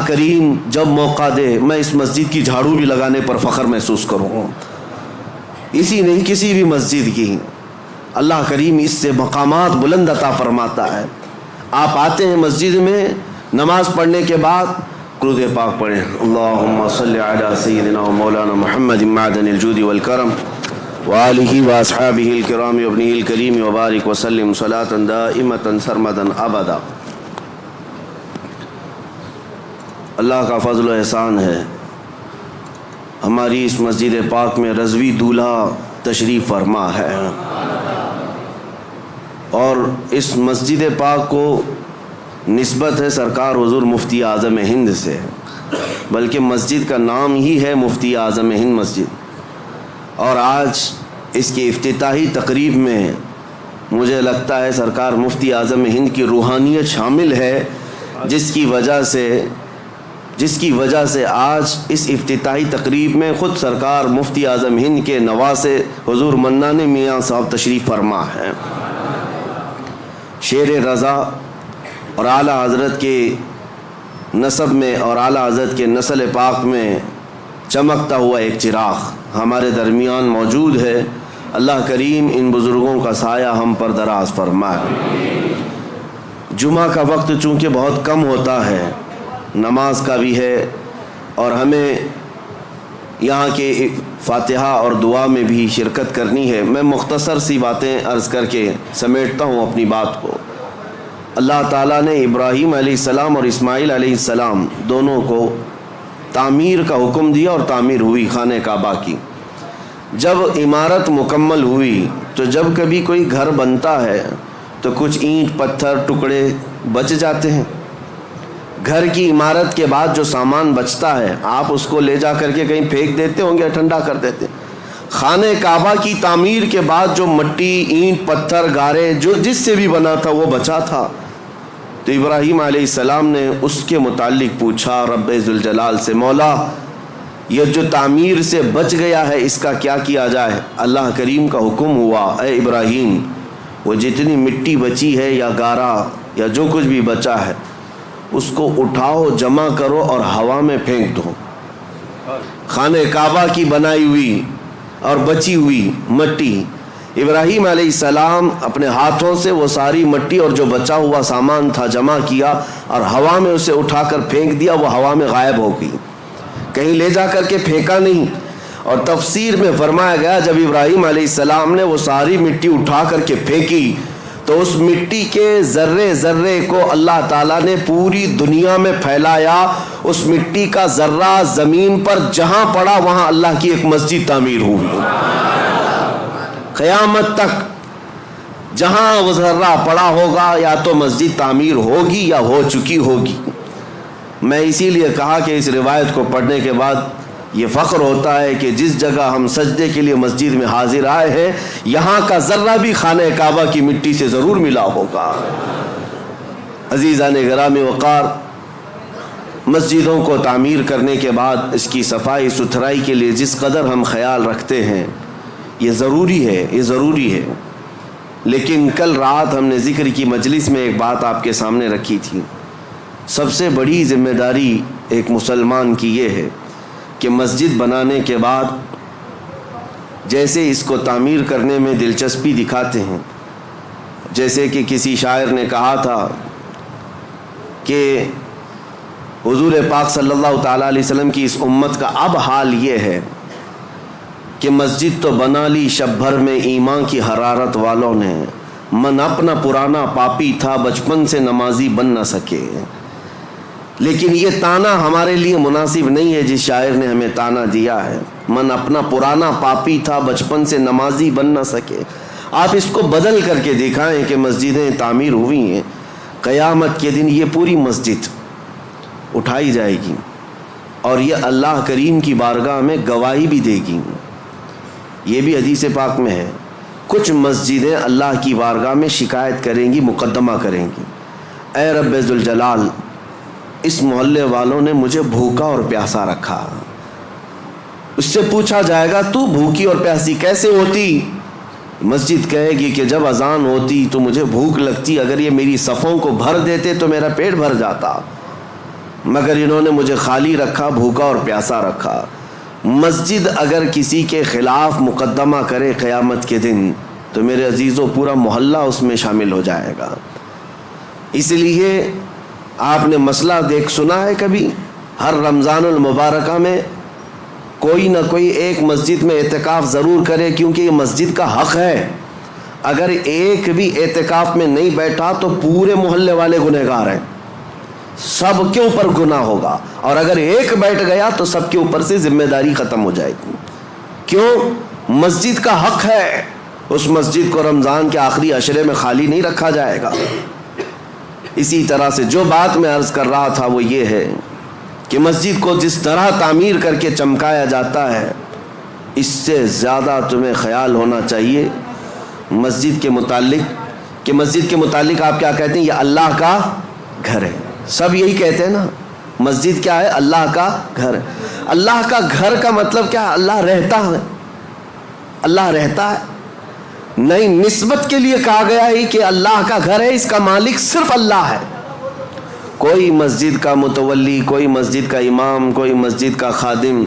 کریم جب موقع دے میں اس مسجد کی جھاڑو بھی لگانے پر فخر محسوس کروں، اسی نہیں کسی بھی مسجد کی۔ اللہ کریم اس سے مقامات بلند عطا فرماتا ہے۔ آپ آتے ہیں مسجد میں، نماز پڑھنے کے بعد درود پاک پڑھیں، اللہم صلی علی سیدنا و مولانا محمد معدن الجود والکرم وآلہ واصحابہ الکرام وابنہ الکریم وبارک وسلم صلاۃ دائمۃ سرمدا ابدا۔ اللہ کا فضل و احسان ہے، ہماری اس مسجد پاک میں رضوی دولہا تشریف فرما ہے، اور اس مسجد پاک کو نسبت ہے سرکار حضور مفتی اعظم ہند سے، بلکہ مسجد کا نام ہی ہے مفتی اعظم ہند مسجد۔ اور آج اس کی افتتاحی تقریب میں مجھے لگتا ہے سرکار مفتی اعظم ہند کی روحانیت شامل ہے، جس کی وجہ سے آج اس افتتاحی تقریب میں خود سرکار مفتی اعظم ہند کے نواسے حضور منان میاں صاحب تشریف فرما ہے۔ شیر رضا اور اعلیٰ حضرت کے نسب میں اور اعلیٰ حضرت کے نسل پاک میں چمکتا ہوا ایک چراغ ہمارے درمیان موجود ہے۔ اللہ کریم ان بزرگوں کا سایہ ہم پر دراز فرمائے۔ جمعہ کا وقت چونکہ بہت کم ہوتا ہے، نماز کا بھی ہے، اور ہمیں یہاں کے فاتحہ اور دعا میں بھی شرکت کرنی ہے، میں مختصر سی باتیں عرض کر کے سمیٹتا ہوں اپنی بات کو۔ اللہ تعالیٰ نے ابراہیم علیہ السلام اور اسماعیل علیہ السلام دونوں کو تعمیر کا حکم دیا، اور تعمیر ہوئی خانہ کعبہ کی۔ جب عمارت مکمل ہوئی تو جب کبھی کوئی گھر بنتا ہے تو کچھ اینٹ پتھر ٹکڑے بچ جاتے ہیں۔ گھر کی عمارت کے بعد جو سامان بچتا ہے آپ اس کو لے جا کر کے کہیں پھینک دیتے ہوں گے، ٹھنڈا کر دیتے۔ خانہ کعبہ کی تعمیر کے بعد جو مٹی، اینٹ، پتھر، گارے جو جس سے بھی بنا تھا وہ بچا تھا، تو ابراہیم علیہ السلام نے اس کے متعلق پوچھا رب ذوالجلال سے، مولا یہ جو تعمیر سے بچ گیا ہے اس کا کیا کیا جائے؟ اللہ کریم کا حکم ہوا، اے ابراہیم وہ جتنی مٹی بچی ہے یا گارا یا جو کچھ بھی بچا ہے اس کو اٹھاؤ، جمع کرو اور ہوا میں پھینک دو۔ خانہ کعبہ کی بنائی ہوئی اور بچی ہوئی مٹی، ابراہیم علیہ السلام اپنے ہاتھوں سے وہ ساری مٹی اور جو بچا ہوا سامان تھا جمع کیا اور ہوا میں اسے اٹھا کر پھینک دیا، وہ ہوا میں غائب ہو گئی، کہیں لے جا کر کے پھینکا نہیں۔ اور تفسیر میں فرمایا گیا جب ابراہیم علیہ السلام نے وہ ساری مٹی اٹھا کر کے پھینکی تو اس مٹی کے ذرے ذرے کو اللہ تعالیٰ نے پوری دنیا میں پھیلایا۔ اس مٹی کا ذرہ زمین پر جہاں پڑا وہاں اللہ کی ایک مسجد تعمیر ہوئی۔ قیامت تک جہاں وہ ذرہ پڑا ہوگا یا تو مسجد تعمیر ہوگی یا ہو چکی ہوگی۔ میں اسی لیے کہا کہ اس روایت کو پڑھنے کے بعد یہ فخر ہوتا ہے کہ جس جگہ ہم سجدے کے لیے مسجد میں حاضر آئے ہیں یہاں کا ذرہ بھی خانہ کعبہ کی مٹی سے ضرور ملا ہوگا۔ عزیزان گرامی وقار، مسجدوں کو تعمیر کرنے کے بعد اس کی صفائی ستھرائی کے لیے جس قدر ہم خیال رکھتے ہیں یہ ضروری ہے، لیکن کل رات ہم نے ذکر کی مجلس میں ایک بات آپ کے سامنے رکھی تھی۔ سب سے بڑی ذمہ داری ایک مسلمان کی یہ ہے کہ مسجد بنانے کے بعد جیسے اس کو تعمیر کرنے میں دلچسپی دکھاتے ہیں، جیسے کہ کسی شاعر نے کہا تھا کہ حضور پاک صلی اللہ تعالیٰ علیہ وسلم کی اس امت کا اب حال یہ ہے کہ مسجد تو بنا لی شب بھر میں ایمان کی حرارت والوں نے، من اپنا پرانا پاپی تھا بچپن سے نمازی بن نہ سکے۔ لیکن یہ تانا ہمارے لیے مناسب نہیں ہے جس شاعر نے ہمیں تانا دیا ہے، من اپنا پرانا پاپی تھا بچپن سے نمازی بن نہ سکے۔ آپ اس کو بدل کر کے دکھائیں کہ مسجدیں تعمیر ہوئی ہیں، قیامت کے دن یہ پوری مسجد اٹھائی جائے گی اور یہ اللہ کریم کی بارگاہ میں گواہی بھی دے گی۔ یہ بھی حدیث پاک میں ہے، کچھ مسجدیں اللہ کی بارگاہ میں شکایت کریں گی، مقدمہ کریں گی، اے رب ذوالجلال اس محلے والوں نے مجھے بھوکا اور پیاسا رکھا۔ اس سے پوچھا جائے گا تو بھوکی اور پیاسی کیسے ہوتی؟ مسجد کہے گی کہ جب اذان ہوتی تو مجھے بھوک لگتی، اگر یہ میری صفوں کو بھر دیتے تو میرا پیٹ بھر جاتا۔ مگر انہوں نے مجھے خالی رکھا، بھوکا اور پیاسا رکھا۔ مسجد اگر کسی کے خلاف مقدمہ کرے قیامت کے دن تو میرے عزیزوں پورا محلہ اس میں شامل ہو جائے گا۔ اس لیے آپ نے مسئلہ سنا ہے کبھی، ہر رمضان المبارکہ میں کوئی نہ کوئی ایک مسجد میں اعتکاف ضرور کرے، کیونکہ یہ مسجد کا حق ہے۔ اگر ایک بھی اعتکاف میں نہیں بیٹھا تو پورے محلے والے گنہگار ہیں، سب کے اوپر گناہ ہوگا، اور اگر ایک بیٹھ گیا تو سب کے اوپر سے ذمہ داری ختم ہو جائے گی۔ کیوں؟ مسجد کا حق ہے، اس مسجد کو رمضان کے آخری عشرے میں خالی نہیں رکھا جائے گا۔ اسی طرح سے جو بات میں عرض کر رہا تھا وہ یہ ہے کہ مسجد کو جس طرح تعمیر کر کے چمکایا جاتا ہے، اس سے زیادہ تمہیں خیال ہونا چاہیے مسجد کے متعلق، کہ مسجد کے متعلق آپ کیا کہتے ہیں؟ یہ اللہ کا گھر ہے۔ سب یہی کہتے ہیں نا، مسجد کیا ہے؟ اللہ کا گھر ہے۔ اللہ کا گھر کا مطلب کیا ہے؟ اللہ رہتا ہے، اللہ رہتا ہے نہیں، نسبت کے لیے کہا گیا ہے کہ اللہ کا گھر ہے، اس کا مالک صرف اللہ ہے۔ کوئی مسجد کا متولی، کوئی مسجد کا امام، کوئی مسجد کا خادم،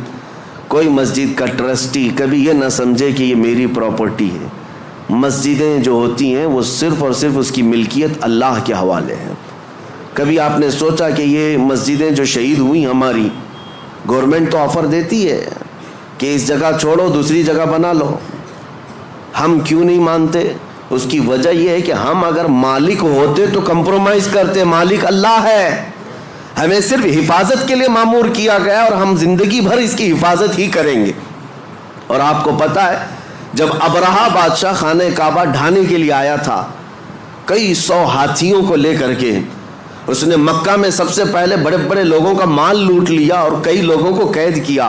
کوئی مسجد کا ٹرسٹی کبھی یہ نہ سمجھے کہ یہ میری پراپرٹی ہے۔ مسجدیں جو ہوتی ہیں وہ صرف اور صرف اس کی ملکیت اللہ کے حوالے ہیں۔ کبھی آپ نے سوچا کہ یہ مسجدیں جو شہید ہوئی ہماری، گورنمنٹ تو آفر دیتی ہے کہ اس جگہ چھوڑو دوسری جگہ بنا لو، ہم کیوں نہیں مانتے؟ اس کی وجہ یہ ہے کہ ہم اگر مالک ہوتے تو کمپرومائز کرتے، مالک اللہ ہے، ہمیں صرف حفاظت کے لیے مامور کیا گیا اور ہم زندگی بھر اس کی حفاظت ہی کریں گے۔ اور آپ کو پتہ ہے جب ابرہہ بادشاہ خانہ کعبہ ڈھانے کے لیے آیا تھا، کئی 100 ہاتھیوں کو لے کر کے اس نے مکہ میں سب سے پہلے بڑے بڑے لوگوں کا مال لوٹ لیا اور کئی لوگوں کو قید کیا۔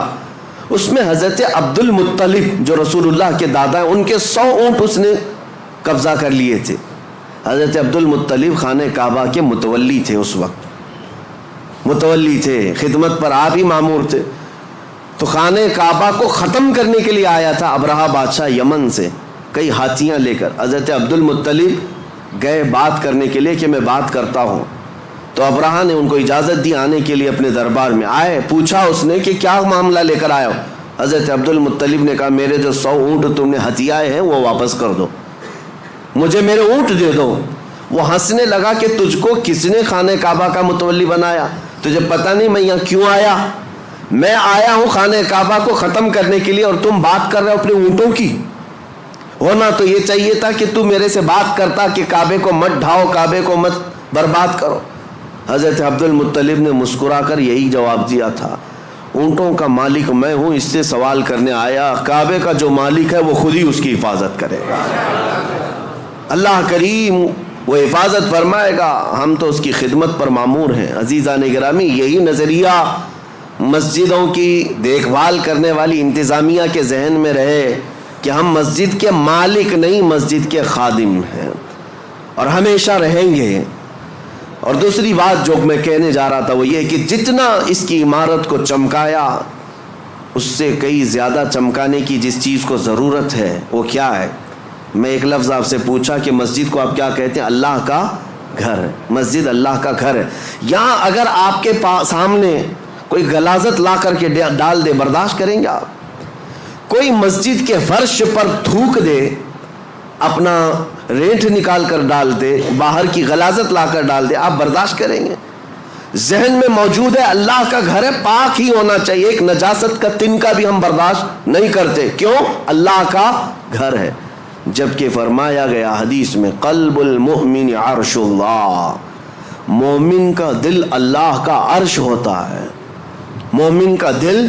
اس میں حضرت عبد المطلب جو رسول اللہ کے دادا ہیں، ان کے 100 اونٹ اس نے قبضہ کر لیے تھے۔ حضرت عبد المطلب خانہ کعبہ کے متولی تھے، اس وقت متولی تھے، خدمت پر آپ ہی مامور تھے۔ تو خانہ کعبہ کو ختم کرنے کے لیے آیا تھا ابرہہ بادشاہ یمن سے کئی ہاتھیاں لے کر۔ حضرت عبد المطلب گئے بات کرنے کے لیے کہ میں بات کرتا ہوں، تو ابرہہ نے ان کو اجازت دی آنے کے لیے اپنے دربار میں آئے۔ پوچھا اس نے کہ کیا معاملہ لے کر آئے ہو؟ حضرت عبد المطلب نے کہا میرے جو 100 اونٹ تم نے ہتھیائے ہیں وہ واپس کر دو، مجھے میرے اونٹ دے دو۔ وہ ہنسنے لگا کہ تجھ کو کس نے خانہ کعبہ کا متولی بنایا؟ تجھے پتہ نہیں میں یہاں کیوں آیا؟ میں آیا ہوں خانہ کعبہ کو ختم کرنے کے لیے اور تم بات کر رہے ہو اپنے اونٹوں کی۔ ہونا تو یہ چاہیے تھا کہ تم میرے سے بات کرتا کہ کعبے کو مت ڈھاؤ، کعبے کو مت برباد کرو۔ حضرت عبد المطلب نے مسکرا کر یہی جواب دیا تھا، اونٹوں کا مالک میں ہوں، اس سے سوال کرنے آیا، کعبے کا جو مالک ہے وہ خود ہی اس کی حفاظت کرے گا۔ اللہ کریم وہ حفاظت فرمائے گا، ہم تو اس کی خدمت پر مامور ہیں۔ عزیزان گرامی، یہی نظریہ مسجدوں کی دیکھ بھال کرنے والی انتظامیہ کے ذہن میں رہے کہ ہم مسجد کے مالک نہیں، مسجد کے خادم ہیں اور ہمیشہ رہیں گے۔ اور دوسری بات جو میں کہنے جا رہا تھا وہ یہ کہ جتنا اس کی عمارت کو چمکایا، اس سے کئی زیادہ چمکانے کی جس چیز کو ضرورت ہے وہ کیا ہے؟ میں ایک لفظ آپ سے پوچھا کہ مسجد کو آپ کیا کہتے ہیں؟ اللہ کا گھر ہے۔ مسجد اللہ کا گھر ہے۔ یہاں اگر آپ کے سامنے کوئی غلاظت لا کر کے ڈال دے، برداشت کریں گے آپ؟ کوئی مسجد کے فرش پر تھوک دے، اپنا رینٹ نکال کر ڈال دے، باہر کی غلاظت لا کر ڈال دے، آپ برداشت کریں گے؟ ذہن میں موجود ہے اللہ کا گھر ہے، پاک ہی ہونا چاہیے، ایک نجاست کا تنکا بھی ہم برداشت نہیں کرتے۔ کیوں؟ اللہ کا گھر ہے۔ جبکہ فرمایا گیا حدیث میں، قلب المؤمن عرش اللہ، مومن کا دل اللہ کا عرش ہوتا ہے۔ مومن کا دل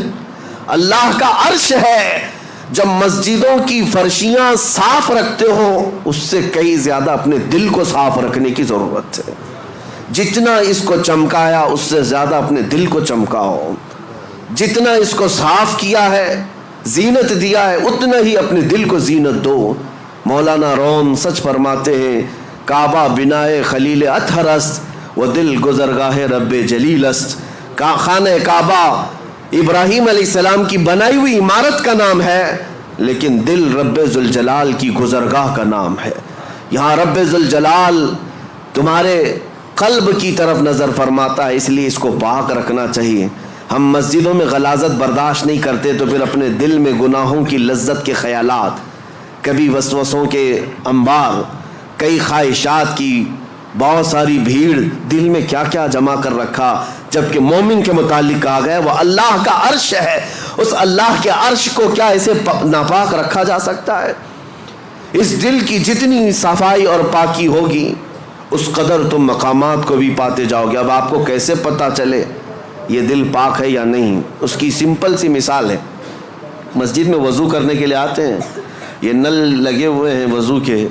اللہ کا عرش ہے۔ جب مسجدوں کی فرشیاں صاف رکھتے ہو، اس سے کئی زیادہ اپنے دل کو صاف رکھنے کی ضرورت ہے۔ جتنا اس کو چمکایا اس سے زیادہ اپنے دل کو چمکاؤ، جتنا اس کو صاف کیا ہے، زینت دیا ہے، اتنا ہی اپنے دل کو زینت دو۔ مولانا روم سچ فرماتے ہیں، کعبہ بنائے خلیل اطہر است و دل گزرگاہ رب جلیل است۔ خانہ کعبہ ابراہیم علیہ السلام کی بنائی ہوئی عمارت کا نام ہے، لیکن دل رب ذوالجلال کی گزرگاہ کا نام ہے۔ یہاں رب ذوالجلال تمہارے قلب کی طرف نظر فرماتا ہے، اس لیے اس کو پاک رکھنا چاہیے۔ ہم مسجدوں میں غلاظت برداشت نہیں کرتے تو پھر اپنے دل میں گناہوں کی لذت کے خیالات، کبھی وسوسوں کے انبار، کئی خواہشات کی بہت ساری بھیڑ دل میں کیا کیا جمع کر رکھا، جبکہ مومن کے متعلق کہا گیا وہ اللہ کا عرش ہے، اس اللہ کے عرش کو کیا ایسے ناپاک رکھا جا سکتا ہے؟ اس دل کی جتنی صفائی اور پاکی ہوگی اس قدر تم مقامات کو بھی پاتے جاؤ گے۔ اب آپ کو کیسے پتہ چلے یہ دل پاک ہے یا نہیں؟ اس کی سمپل سی مثال ہے، مسجد میں وضو کرنے کے لیے آتے ہیں، یہ نل لگے ہوئے ہیں وضو کے،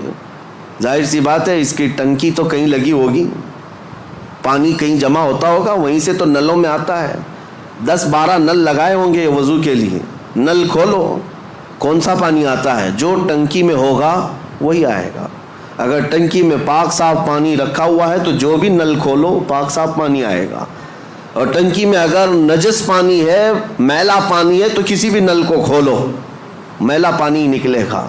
ظاہر سی بات ہے اس کی ٹنکی تو کہیں لگی ہوگی، پانی کہیں جمع ہوتا ہوگا، وہیں سے تو نلوں میں آتا ہے۔ 10-12 نل لگائے ہوں گے وضو کے لیے، نل کھولو کون سا پانی آتا ہے؟ جو ٹنکی میں ہوگا وہی آئے گا۔ اگر ٹنکی میں پاک صاف پانی رکھا ہوا ہے تو جو بھی نل کھولو پاک صاف پانی آئے گا، اور ٹنکی میں اگر نجس پانی ہے، میلا پانی ہے، تو کسی بھی نل کو کھولو میلا پانی نکلے گا۔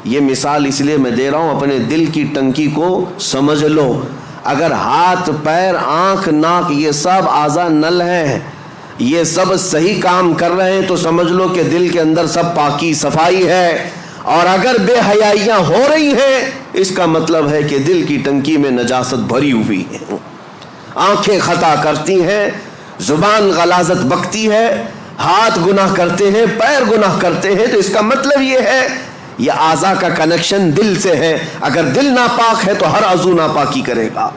یہ مثال اس لیے میں دے رہا ہوں، اپنے دل کی ٹنکی کو سمجھ لو۔ اگر ہاتھ، پیر، آنکھ، ناک یہ سب اعضاء نل ہیں، یہ سب صحیح کام کر رہے ہیں تو سمجھ لو کہ دل کے اندر سب پاکی صفائی ہے، اور اگر بے حیائیاں ہو رہی ہیں اس کا مطلب ہے کہ دل کی ٹنکی میں نجاست بھری ہوئی ہے۔ آنکھیں خطا کرتی ہیں، زبان غلاظت بکتی ہے، ہاتھ گناہ کرتے ہیں، پیر گناہ کرتے ہیں، تو اس کا مطلب یہ ہے یہ اعضاء کا کنیکشن دل سے ہے۔ اگر دل ناپاک ہے تو ہر عضو ناپاکی کرے گا،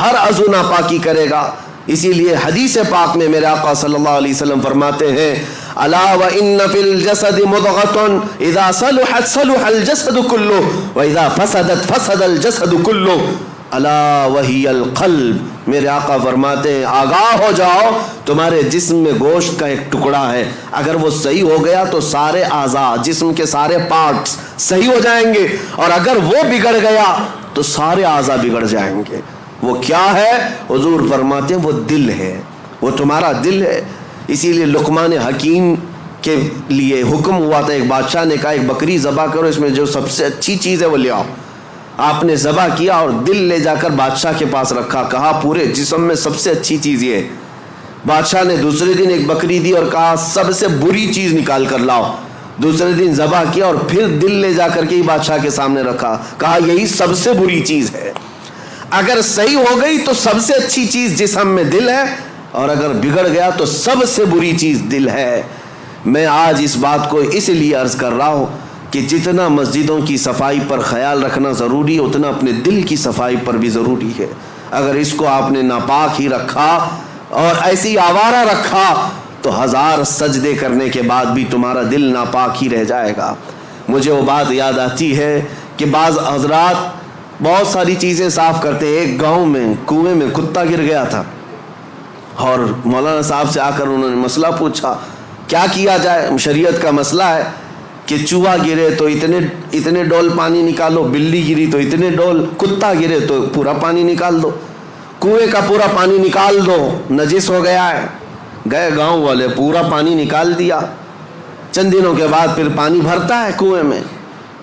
ہر عضو ناپاکی کرے گا۔ اسی لیے حدیث پاک میں میرے آقا صلی اللہ علیہ وسلم فرماتے ہیں الا وان فی الجسد مضغۃ اذا صلحت صلح الجسد كله واذا فسدت فسد الجسد كله الا وهي القلب۔ میرے آقا فرماتے ہیں آگاہ ہو جاؤ، تمہارے جسم میں گوشت کا ایک ٹکڑا ہے، اگر وہ صحیح ہو گیا تو سارے اعضاء، جسم کے سارے پارٹس صحیح ہو جائیں گے، اور اگر وہ بگڑ گیا تو سارے اعضاء بگڑ جائیں گے۔ وہ کیا ہے؟ حضور فرماتے ہیں وہ دل ہے، وہ تمہارا دل ہے۔ اسی لیے لقمان حکیم کے لیے حکم ہوا تھا، ایک بادشاہ نے کہا ایک بکری ذبح کرو، اس میں جو سب سے اچھی چیز ہے وہ لے آؤ۔ آپ نے ذبح کیا اور دل لے جا کر بادشاہ کے پاس رکھا، کہا پورے جسم میں سب سے اچھی چیز یہ ہے۔ بادشاہ نے دوسرے دن ایک بکری دی اور کہا سب سے بری چیز نکال کر لاؤ۔ دوسرے دن ذبح کیا اور پھر دل لے جا کر کے ہی بادشاہ کے سامنے رکھا، کہا یہی سب سے بری چیز ہے۔ اگر صحیح ہو گئی تو سب سے اچھی چیز جسم میں دل ہے، اور اگر بگڑ گیا تو سب سے بری چیز دل ہے۔ میں آج اس بات کو اس لیے عرض کر رہا ہوں کہ جتنا مسجدوں کی صفائی پر خیال رکھنا ضروری ہے اتنا اپنے دل کی صفائی پر بھی ضروری ہے۔ اگر اس کو آپ نے ناپاک ہی رکھا اور ایسی آوارہ رکھا تو 1000 سجدے کرنے کے بعد بھی تمہارا دل ناپاک ہی رہ جائے گا۔ مجھے وہ بات یاد آتی ہے کہ بعض حضرات بہت ساری چیزیں صاف کرتے ہیں۔ ایک گاؤں میں کنویں میں کتا گر گیا تھا، اور مولانا صاحب سے آ کر انہوں نے مسئلہ پوچھا کیا کیا جائے؟ شریعت کا مسئلہ ہے کہ چوہا گرے تو اتنے ڈول پانی نکالو، بلی گری تو اتنے ڈول، کتا گرے تو پورا پانی نکال دو، کنویں کا پورا پانی نکال دو، نجس ہو گیا ہے۔ گئے گاؤں والے، پورا پانی نکال دیا۔ چند دنوں کے بعد پھر پانی بھرتا ہے کنویں میں،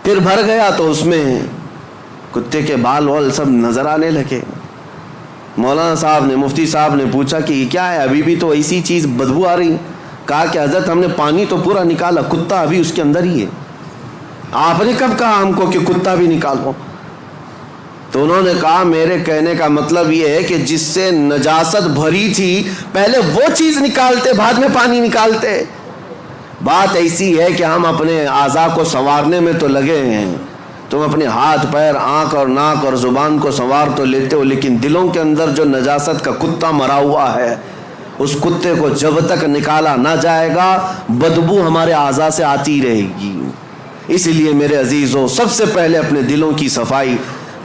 پھر بھر گیا تو اس میں کتے کے بال وال سب نظر آنے لگے۔ مولانا صاحب نے، مفتی صاحب نے پوچھا کہ یہ کیا ہے؟ ابھی بھی تو ایسی چیز بدبو آ رہی۔ کہا کہ حضرت ہم نے پانی تو پورا نکالا، کتا ابھی اس کے اندر ہی ہے۔ آپ نے کب کہا ہم کو کہ کتا بھی نکالو؟ تو انہوں نے کہا میرے کہنے کا مطلب یہ ہے کہ جس سے نجاست بھری تھی پہلے وہ چیز نکالتے، بعد میں پانی نکالتے۔ بات ایسی ہے کہ ہم اپنے اعضاء کو سنوارنے میں تو لگے ہیں، تم اپنے ہاتھ، پیر، آنکھ اور ناک اور زبان کو سنوار تو لیتے ہو، لیکن دلوں کے اندر جو نجاست کا کتا مرا ہوا ہے اس کتے کو جب تک نکالا نہ جائے گا بدبو ہمارے اعضاء سے آتی رہے گی۔ اس لیے میرے عزیزوں سب سے پہلے اپنے دلوں کی صفائی۔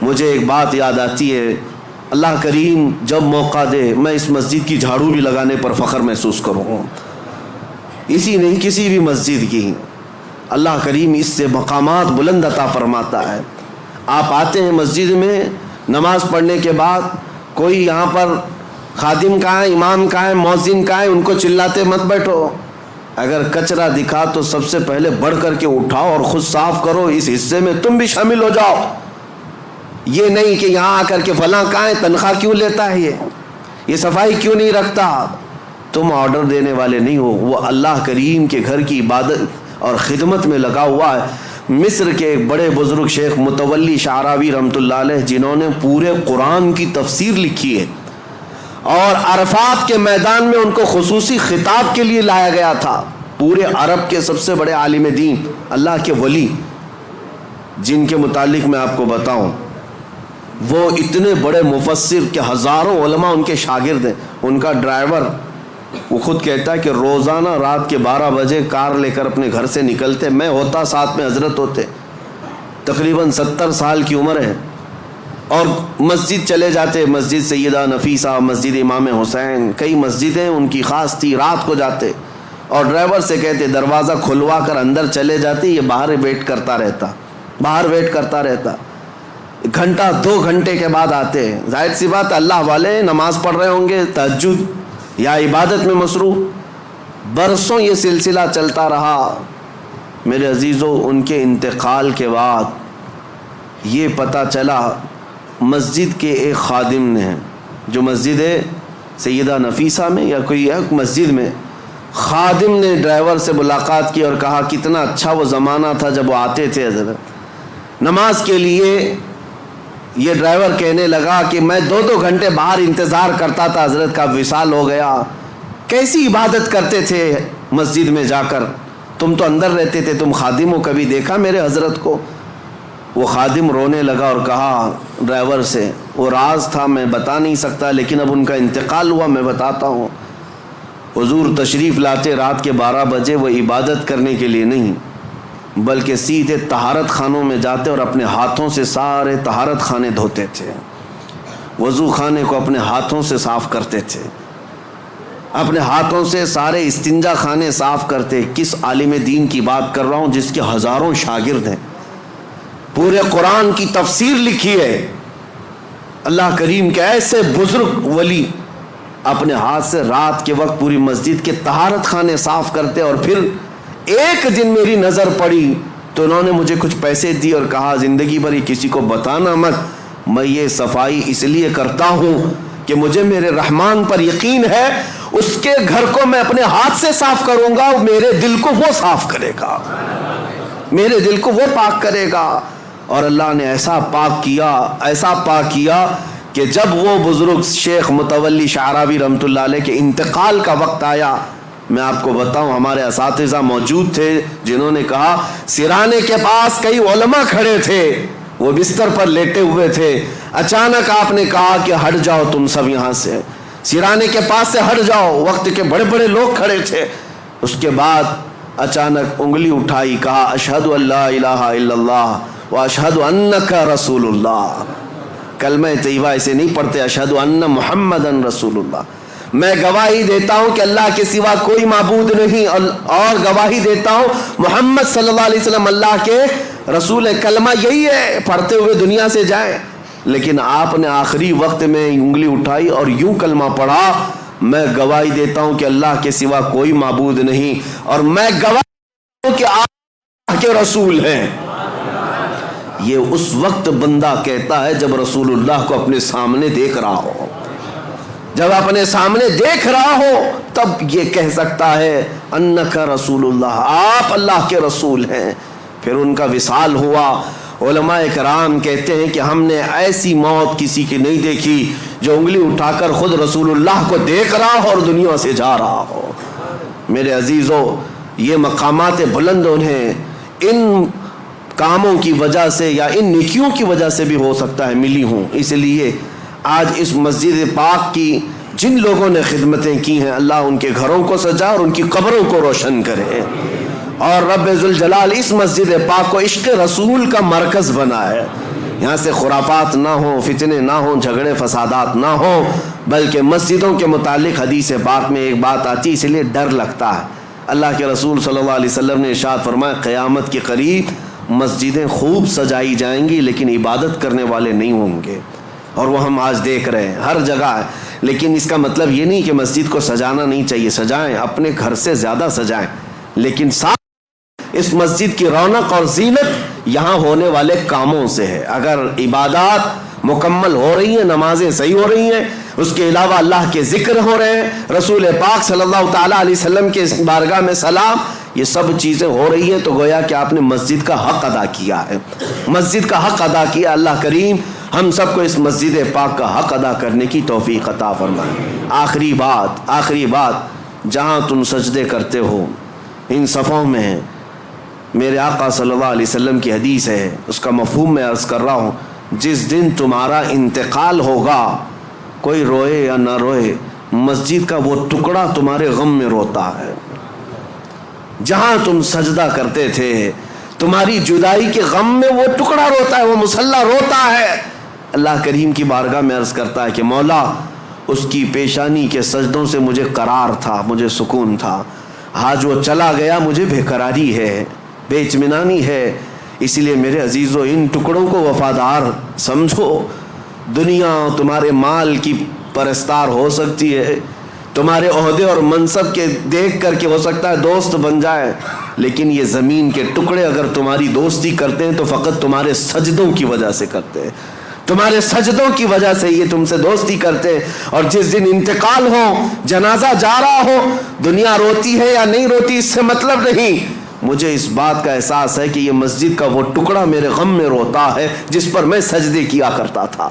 مجھے ایک بات یاد آتی ہے، اللہ کریم جب موقع دے میں اس مسجد کی جھاڑو بھی لگانے پر فخر محسوس کروں، اسی نہیں کسی بھی مسجد کی۔ اللہ کریم اس سے مقامات بلند عطا فرماتا ہے۔ آپ آتے ہیں مسجد میں نماز پڑھنے کے بعد، کوئی یہاں پر خادم کہاں ہے، امام کہاں ہے، مؤذن کہاں ہے، ان کو چلاتے مت بیٹھو۔ اگر کچرا دکھا تو سب سے پہلے بڑھ کر کے اٹھاؤ اور خود صاف کرو، اس حصے میں تم بھی شامل ہو جاؤ۔ یہ نہیں کہ یہاں آ کر کے فلاں کہاں ہے، تنخواہ کیوں لیتا ہے، یہ صفائی کیوں نہیں رکھتا. تم آرڈر دینے والے نہیں ہو، وہ اللہ کریم کے گھر کی عبادت اور خدمت میں لگا ہوا ہے. مصر کے ایک بڑے بزرگ شیخ متولی شعراوی رحمۃ اللہ علیہ، جنہوں نے پورے قرآن کی تفسیر لکھی ہے، اور عرفات کے میدان میں ان کو خصوصی خطاب کے لیے لایا گیا تھا. پورے عرب کے سب سے بڑے عالم دین، اللہ کے ولی، جن کے متعلق میں آپ کو بتاؤں، وہ اتنے بڑے مفسر کہ ہزاروں علماء ان کے شاگرد ہیں. ان کا ڈرائیور، وہ خود کہتا ہے کہ روزانہ رات کے 12 بجے کار لے کر اپنے گھر سے نکلتے، میں ہوتا ساتھ میں حضرت ہوتے، تقریباً 70 سال کی عمر ہے، اور مسجد چلے جاتے، مسجد سیدہ نفیسہ، مسجد امام حسین، کئی مسجدیں ان کی خاص تھی. رات کو جاتے اور ڈرائیور سے کہتے دروازہ کھلوا کر اندر چلے جاتے، یہ باہر ویٹ کرتا رہتا. گھنٹہ 2 گھنٹے کے بعد آتے. ظاہر سی بات، اللہ والے نماز پڑھ رہے ہوں گے، تہجد یا عبادت میں مصروف. برسوں یہ سلسلہ چلتا رہا. میرے عزیزو، ان کے انتقال کے بعد یہ پتہ چلا، مسجد کے ایک خادم نے، جو مسجد ہے سیدہ نفیسہ میں یا کوئی ایک مسجد میں، خادم نے ڈرائیور سے ملاقات کی اور کہا کتنا اچھا وہ زمانہ تھا جب وہ آتے تھے حضرت نماز کے لیے. یہ ڈرائیور کہنے لگا کہ میں 2 گھنٹے باہر انتظار کرتا تھا، حضرت کا وصال ہو گیا. کیسی عبادت کرتے تھے مسجد میں جا کر، تم تو اندر رہتے تھے، تم خادم ہو، کبھی دیکھا میرے حضرت کو؟ وہ خادم رونے لگا اور کہا ڈرائیور سے، وہ راز تھا میں بتا نہیں سکتا، لیکن اب ان کا انتقال ہوا، میں بتاتا ہوں. حضور تشریف لاتے رات کے 12 بجے، وہ عبادت کرنے کے لیے نہیں بلکہ سیدھے طہارت خانوں میں جاتے اور اپنے ہاتھوں سے سارے طہارت خانے دھوتے تھے، وضو خانے کو اپنے ہاتھوں سے صاف کرتے تھے، اپنے ہاتھوں سے سارے استنجا خانے صاف کرتے. کس عالم دین کی بات کر رہا ہوں جس کے ہزاروں شاگرد ہیں، پورے قرآن کی تفسیر لکھی ہے. اللہ کریم کے ایسے بزرگ ولی اپنے ہاتھ سے رات کے وقت پوری مسجد کے طہارت خانے صاف کرتے. اور پھر ایک دن میری نظر پڑی تو انہوں نے مجھے کچھ پیسے دی اور کہا زندگی بھر یہ کسی کو بتانا مت، میں یہ صفائی اس لیے کرتا ہوں کہ مجھے میرے رحمان پر یقین ہے، اس کے گھر کو میں اپنے ہاتھ سے صاف کروں گا، میرے دل کو وہ صاف کرے گا، میرے دل کو وہ پاک کرے گا. اور اللہ نے ایسا پاک کیا کہ جب وہ بزرگ شیخ متولی شعراوی رحمۃ اللہ علیہ کے انتقال کا وقت آیا، میں آپ کو بتاؤں ہمارے اساتذہ موجود تھے جنہوں نے کہا سرانے کے پاس کئی علماء کھڑے تھے، وہ بستر پر لیٹے ہوئے تھے. اچانک آپ نے کہا کہ ہٹ جاؤ تم سب یہاں سے، سرانے کے پاس سے ہٹ جاؤ. وقت کے بڑے بڑے لوگ کھڑے تھے. اس کے بعد اچانک انگلی اٹھائی، کہا اشہد ان لا الہ الا اللہ واشہد انک رسول اللہ. کلمہ طیبہ ایسے نہیں پڑھتے، اشہد ان محمدن رسول اللہ. میں گواہی دیتا ہوں کہ اللہ کے سوا کوئی معبود نہیں، اور گواہی دیتا ہوں محمد صلی اللہ علیہ وسلم اللہ کے رسول ہے. کلمہ یہی ہے، پڑھتے ہوئے دنیا سے جائیں. لیکن آپ نے آخری وقت میں انگلی اٹھائی اور یوں کلمہ پڑھا، میں گواہی دیتا ہوں کہ اللہ کے سوا کوئی معبود نہیں، اور میں گواہی دیتا ہوں کہ آپ اللہ کے رسول ہیں. یہ اس وقت بندہ کہتا ہے جب رسول اللہ کو اپنے سامنے دیکھ رہا ہو. جب اپنے سامنے دیکھ رہا ہو تب یہ کہہ سکتا ہے انک رسول اللہ، آپ اللہ کے رسول ہیں. پھر ان کا وصال ہوا. علماء کرام کہتے ہیں کہ ہم نے ایسی موت کسی کی نہیں دیکھی جو انگلی اٹھا کر خود رسول اللہ کو دیکھ رہا ہو اور دنیا سے جا رہا ہو. میرے عزیزو، یہ مقامات بلند انہیں ان کاموں کی وجہ سے یا ان نیکیوں کی وجہ سے بھی ہو سکتا ہے ملی ہوں. اس لیے آج اس مسجد پاک کی جن لوگوں نے خدمتیں کی ہیں، اللہ ان کے گھروں کو سجا اور ان کی قبروں کو روشن کرے، اور رب ذوالجلال اس مسجد پاک کو عشق رسول کا مرکز بنائے. یہاں سے خرافات نہ ہوں، فتنے نہ ہوں، جھگڑے فسادات نہ ہوں، بلکہ مسجدوں کے متعلق حدیث پاک میں ایک بات آتی، اس لیے ڈر لگتا ہے. اللہ کے رسول صلی اللہ علیہ وسلم نے ارشاد فرمایا قیامت کے قریب مسجدیں خوب سجائی جائیں گی لیکن عبادت کرنے والے نہیں ہوں گے، اور وہ ہم آج دیکھ رہے ہیں ہر جگہ ہے. لیکن اس کا مطلب یہ نہیں کہ مسجد کو سجانا نہیں چاہیے، سجائیں، اپنے گھر سے زیادہ سجائیں، لیکن ساتھ اس مسجد کی رونق اور زینت یہاں ہونے والے کاموں سے ہے۔ اگر عبادات مکمل ہو رہی ہیں، نمازیں صحیح ہو رہی ہیں، اس کے علاوہ اللہ کے ذکر ہو رہے ہیں، رسول پاک صلی اللہ تعالیٰ علیہ وسلم کے بارگاہ میں سلام، یہ سب چیزیں ہو رہی ہیں، تو گویا کہ آپ نے مسجد کا حق ادا کیا ہے، مسجد کا حق ادا کیا۔ اللہ کریم ہم سب کو اس مسجد پاک کا حق ادا کرنے کی توفیق عطا فرمائے۔ آخری بات، جہاں تم سجدے کرتے ہو ان صفوں میں میرے آقا صلی اللہ علیہ وسلم کی حدیث ہے، اس کا مفہوم میں عرض کر رہا ہوں، جس دن تمہارا انتقال ہوگا، کوئی روئے یا نہ روئے، مسجد کا وہ ٹکڑا تمہارے غم میں روتا ہے۔ جہاں تم سجدہ کرتے تھے تمہاری جدائی کے غم میں وہ ٹکڑا روتا ہے، وہ مصلی روتا ہے۔ اللہ کریم کی بارگاہ میں عرض کرتا ہے کہ مولا، اس کی پیشانی کے سجدوں سے مجھے قرار تھا، مجھے سکون تھا، آج وہ چلا گیا، مجھے بے قراری ہے، بے اطمینانی ہے۔ اس لیے میرے عزیزو، ان ٹکڑوں کو وفادار سمجھو۔ دنیا تمہارے مال کی پرستار ہو سکتی ہے، تمہارے عہدے اور منصب کے دیکھ کر کے ہو سکتا ہے دوست بن جائے، لیکن یہ زمین کے ٹکڑے اگر تمہاری دوستی کرتے ہیں تو فقط تمہارے سجدوں کی وجہ سے کرتے ہیں، تمہارے سجدوں کی وجہ سے یہ تم سے دوستی کرتے ہیں۔ اور جس دن انتقال ہو، جنازہ جا رہا ہو، دنیا روتی ہے یا نہیں روتی اس سے مطلب نہیں، مجھے اس بات کا احساس ہے کہ یہ مسجد کا وہ ٹکڑا میرے غم میں روتا ہے جس پر میں سجدے کیا کرتا تھا۔